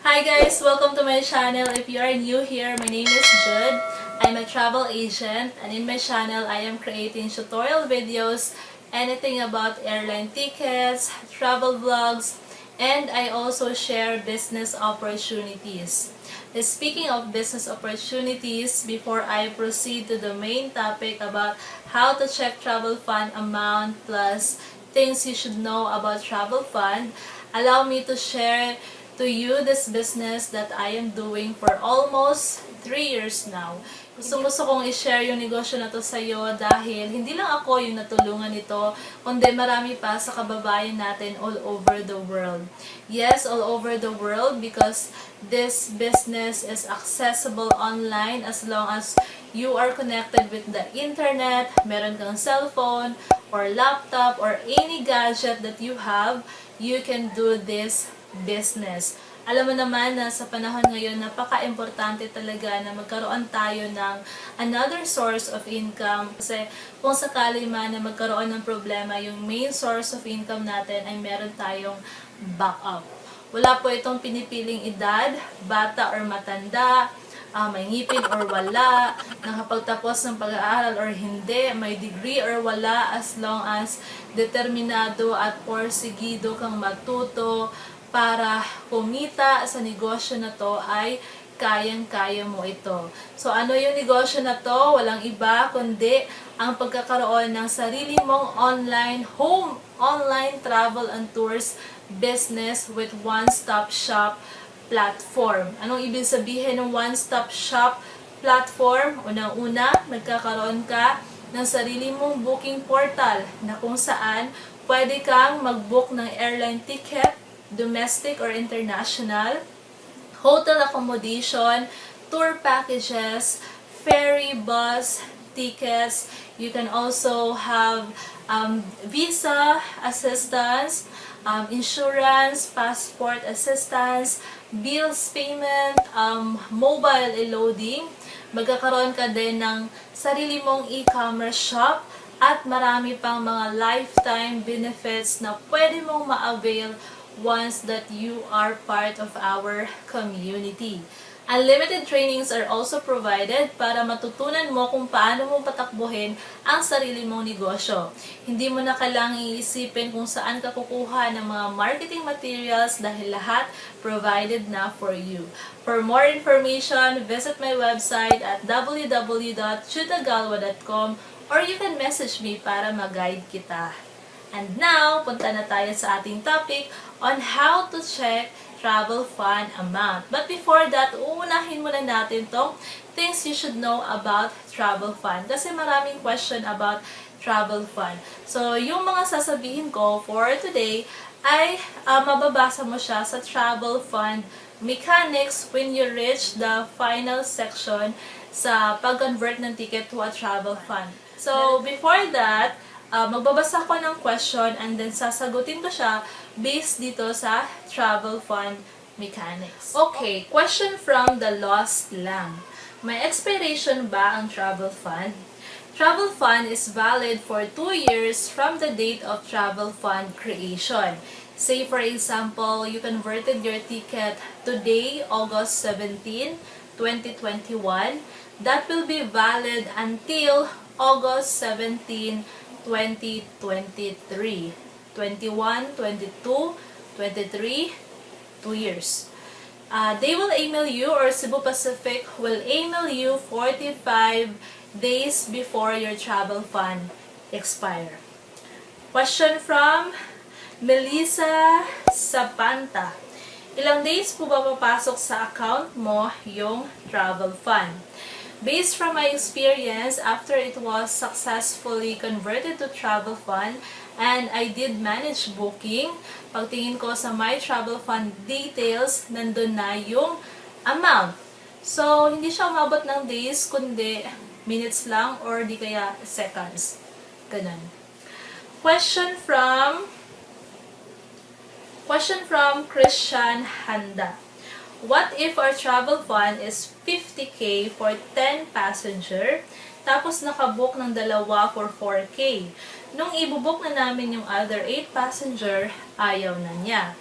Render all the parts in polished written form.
Hi guys! Welcome to my channel. If you are new here, my name is Jude. I'm a travel agent, and in my channel, I am creating tutorial videos, anything about airline tickets, travel vlogs, and I also share business opportunities. Speaking of business opportunities, before I proceed to the main topic about how to check travel fund amount plus things you should know about travel fund, allow me to share to you this business that I am doing for almost 3 years now. Gusto kong i-share yung negosyo na to sa iyo dahil hindi lang ako yung natulungan nito, kundi marami pa sa kababayan natin all over the world. Yes, all over the world because this business is accessible online as long as you are connected with the internet, meron kang cellphone or laptop or any gadget that you have, you can do this business. Alam mo naman na sa panahon ngayon, napaka-importante talaga na magkaroon tayo ng another source of income. Kasi kung sakali man na magkaroon ng problema, yung main source of income natin ay meron tayong backup. Wala po itong pinipiling edad, bata or matanda, may ngipin or wala, nakapagtapos ng pag-aaral or hindi, may degree or wala, as long as determinado at porsigido kang matuto para kumita sa negosyo na to ay kayang-kaya mo ito. So ano yung negosyo na to? Walang iba kundi ang pagkakaroon ng sarili mong online travel and tours business with one-stop shop platform. Anong ibig sabihin ng one-stop shop platform? Unang-una, magkakaroon ka ng sarili mong booking portal na kung saan pwede kang mag-book ng airline ticket, domestic or international, hotel accommodation, tour packages, ferry bus tickets. You can also have visa assistance, insurance, passport assistance, bills payment, mobile loading. Magkakaroon ka din ng sarili mong e-commerce shop at marami pang mga lifetime benefits na pwede mong ma-avail once that you are part of our community. Unlimited trainings are also provided para matutunan mo kung paano mo patakbuhin ang sarili mong negosyo. Hindi mo na kailangang iisipin kung saan ka kukuha ng mga marketing materials dahil lahat provided na for you. For more information, visit my website at www.chutagalwa.com or you can message me para mag-guide kita. And now, punta na tayo sa ating topic on how to check travel fund amount. But before that, uunahin muna natin tong things you should know about travel fund. Kasi maraming question about travel fund. So, yung mga sasabihin ko for today ay mababasa mo siya sa travel fund mechanics when you reach the final section sa pag-convert ng ticket to a travel fund. So, before that, magbabasa ko ng question and then sasagutin ko siya based dito sa travel fund mechanics. Okay, question from the Lost Lang. May expiration ba ang travel fund? Travel fund is valid for 2 years from the date of travel fund creation. Say for example, you converted your ticket today, August 17, 2021. That will be valid until August 17, 2023. 21, 22, 23, 2 years. They will email you or Cebu Pacific will email you 45 days before your travel fund expire. Question from Melissa Sapanta. Ilang days po ba papasok sa account mo yung travel fund? Based from my experience, after it was successfully converted to travel fund and I did manage booking, pagtingin ko sa my travel fund details, nandun na yung amount. So, hindi siya umabot ng days, kundi minutes lang or di kaya seconds. Ganun. Question from Christian Handa. What if our travel fund is 50K for 10 passenger, tapos nakabook ng dalawa for 4K? Nung ibubook na namin yung other 8 passenger, ayaw na niya.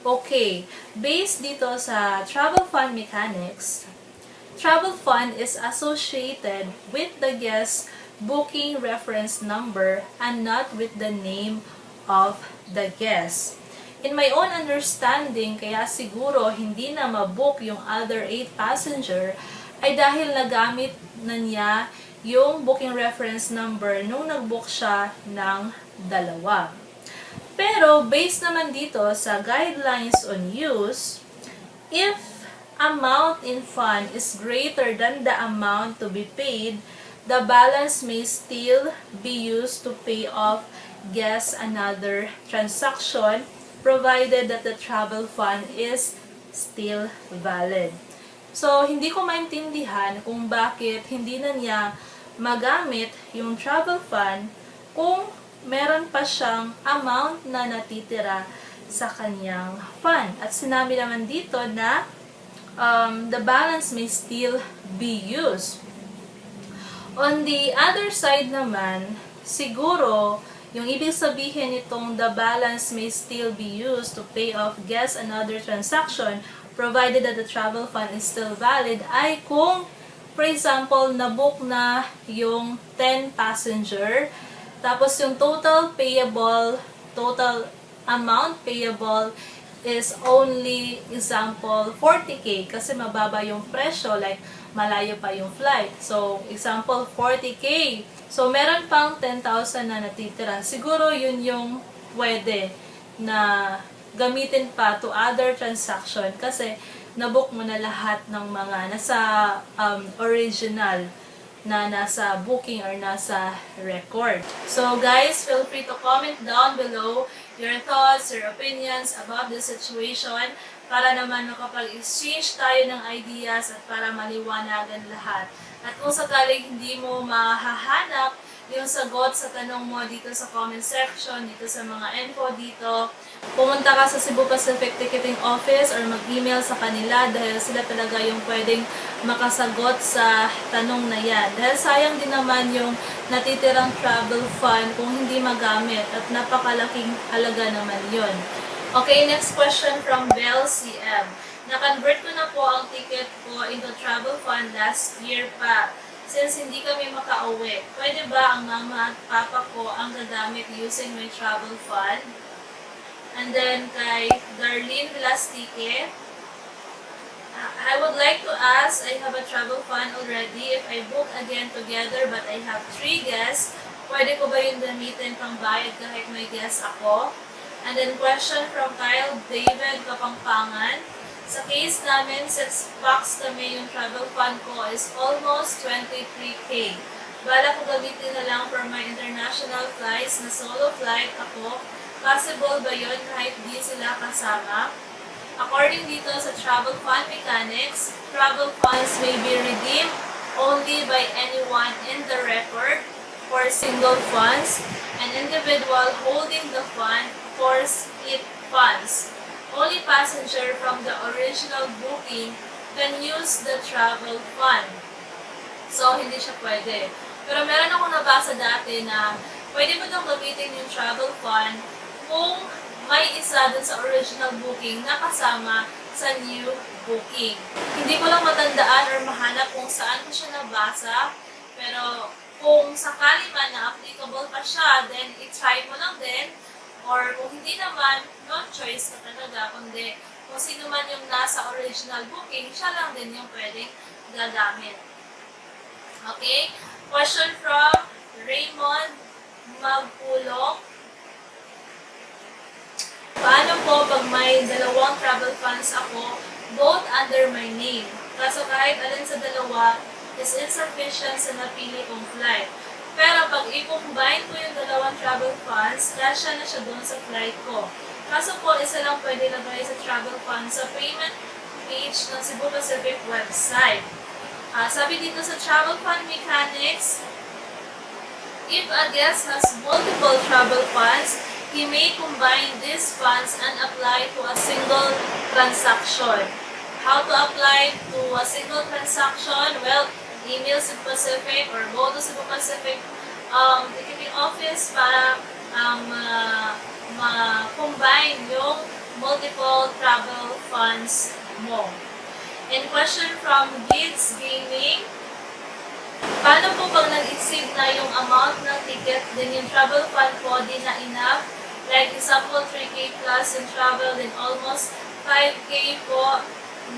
Okay, based dito sa travel fund mechanics, travel fund is associated with the guest booking reference number and not with the name of the guest. In my own understanding, kaya siguro hindi na mabook yung other 8 passenger ay dahil nagamit na niya yung booking reference number nung nag-book siya ng dalawa. Pero based naman dito sa guidelines on use, if amount in fund is greater than the amount to be paid, the balance may still be used to pay off guests another transaction provided that the travel fund is still valid. So, hindi ko maintindihan kung bakit hindi na niya magamit yung travel fund kung meron pa siyang amount na natitira sa kanyang fund. At sinabi naman dito na the balance may still be used. On the other side naman, siguro, yung ibig sabihin nitong the balance may still be used to pay off guests another transaction provided that the travel fund is still valid ay kung, for example, nabook na yung 10 passenger, tapos yung total amount payable is only, example, 40K kasi mababa yung presyo, like malayo pa yung flight. So, example, 40K. So, meron pang 10,000 na natitira. Siguro yun yung pwede na gamitin pa to other transaction kasi nabook mo na lahat ng mga nasa original na nasa booking or nasa record. So guys, feel free to comment down below your thoughts, your opinions about this situation para naman makapag-exchange tayo ng ideas at para maliwanagan lahat. At kung sakaling hindi mo mahahanap yung sagot sa tanong mo dito sa comment section, dito sa mga info dito, pumunta ka sa Cebu Pacific Ticketing Office or mag-email sa kanila dahil sila talaga yung pwedeng makasagot sa tanong na yan. Dahil sayang din naman yung natitirang travel fund kung hindi magamit at napakalaking halaga naman yun. Okay, next question from Bell CM. Na-convert ko na po ang ticket ko into travel fund last year pa. Since hindi kami makauwi, pwede ba ang mama at papa ko ang gagamit using my travel fund? And then kay Darlene Velastique, I would like to ask, I have a travel fund already. If I book again together but I have 3 guests, pwede ko ba yung gamitin pang bayad kahit may guest ako? And then question from Kyle David Kapangpangan. Sa case namin, Cebpac kami, yung travel fund ko is almost 23K. Bala ko gamitin na lang for my international flights na solo flight ako. Possible ba yun kahit di sila kasama? According dito sa travel fund mechanics, travel funds may be redeemed only by anyone in the record for single funds, an individual holding the fund for split funds. Only passenger from the original booking can use the travel fund. So, hindi siya pwede. Pero meron akong nabasa dati na pwede mo itong gamitin yung travel fund kung may isa dun sa original booking na kasama sa new booking. Hindi ko lang matandaan or mahanap kung saan ko siya nabasa, pero kung sakali man na applicable pa siya, then i-try mo lang din. Or kung hindi naman, no choice ka talaga, kundi kung sino man yung nasa original booking, siya lang din yung pwedeng gagamit. Okay? Question from Raymond Magpulong. Paano po pag may dalawang travel funds ako, both under my name? Kaso kahit alin sa dalawa is insufficient sa napili kong flight. Pero pag i-combine ko yung dalawang travel funds, kasya na siya doon sa flight ko. Kaso po, isa lang pwede lagay sa travel fund sa payment page ng Cebu Pacific website. Sabi dito sa travel fund mechanics, if a guest has multiple travel funds, he may combine these funds and apply to a single transaction. How to apply to a single transaction? Well, email Cebu Pacific or go to Cebu Pacific ticketing office para ma-combine yung multiple travel funds mo. And question from Gids Gaming, paano po pag nag-exceed na yung amount ng ticket, then yung travel fund po di na enough? Like example, 3K plus in travel, then almost 5K po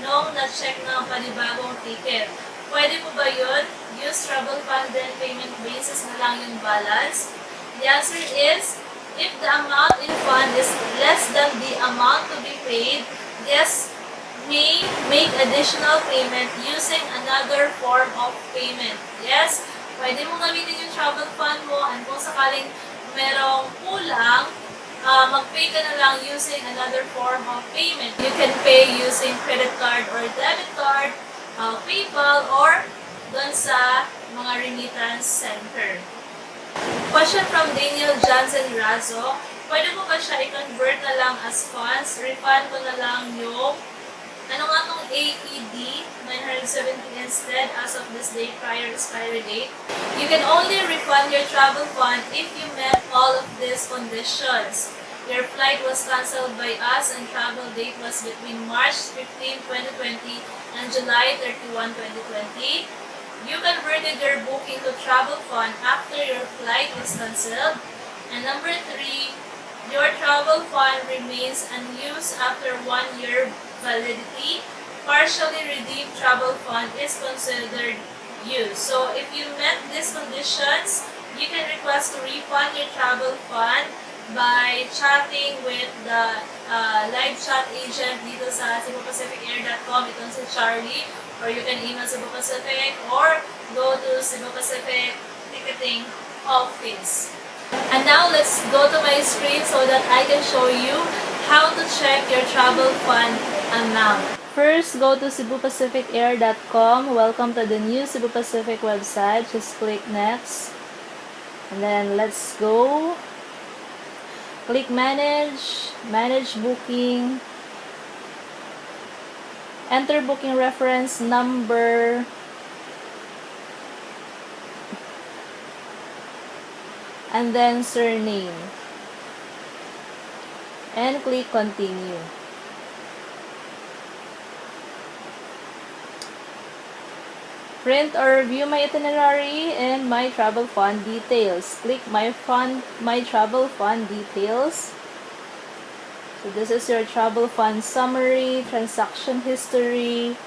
nung na-check ng panibagong ticket. Pwede po ba yun? Use travel fund, then payment basis na lang yung balance? The answer is, if the amount in fund is less than the amount to be paid, guests may make additional payment using another form of payment. Yes, pwede mong gamitin yung travel fund mo, and kung sakaling merong kulang, mag-pay ka na lang using another form of payment. You can pay using credit card or debit card, PayPal, or doon sa mga remittance center. Question from Daniel Johnson Razo, pwede mo ba siya i-convert na lang as funds? Refund ko na lang yung ano nga itong AED 970 instead as of this day prior expiry date? You can only refund your travel fund if you met all of these conditions. Your flight was canceled by us and travel date was between March 15, 2020 and July 31, 2020. You converted your booking to travel fund after your flight was canceled. And number 3, your travel fund remains unused after 1 year validity. Partially redeemed travel fund is considered used. So if you met these conditions, you can request to refund your travel fund by chatting with the live chat agent dito sa cebpapacificair.com. Itong si Charlie. Or you can email Cebu Pacific or go to Cebu Pacific ticketing office. And now let's go to my screen so that I can show you how to check your travel fund amount. First, go to cebpacificair.com. Welcome to the new Cebu Pacific website. Just click next. And then let's go. Click manage, manage booking. Enter booking reference number. And then surname. And click continue. Print or view my itinerary and my travel fund details. Click my travel fund details. So this is your travel fund summary, transaction history,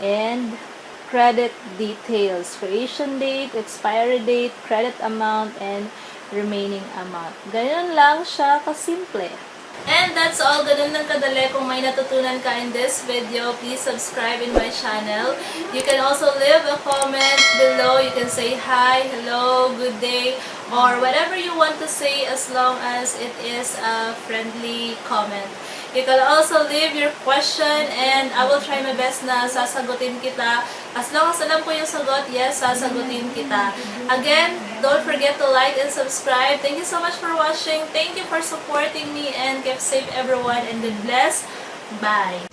and credit details. Creation date, expiry date, credit amount, and remaining amount. Ganyan lang siya kasimple. And that's all. Ganun lang kadali. Kung may natutunan ka in this video, please subscribe in my channel. You can also leave a comment below. You can say hi, hello, good day, or whatever you want to say as long as it is a friendly comment. You can also leave your question and I will try my best na sasagutin kita. As long as alam ko yung sagot, yes, sasagutin kita. Again, don't forget to like and subscribe. Thank you so much for watching. Thank you for supporting me and keep safe everyone and God bless. Bye!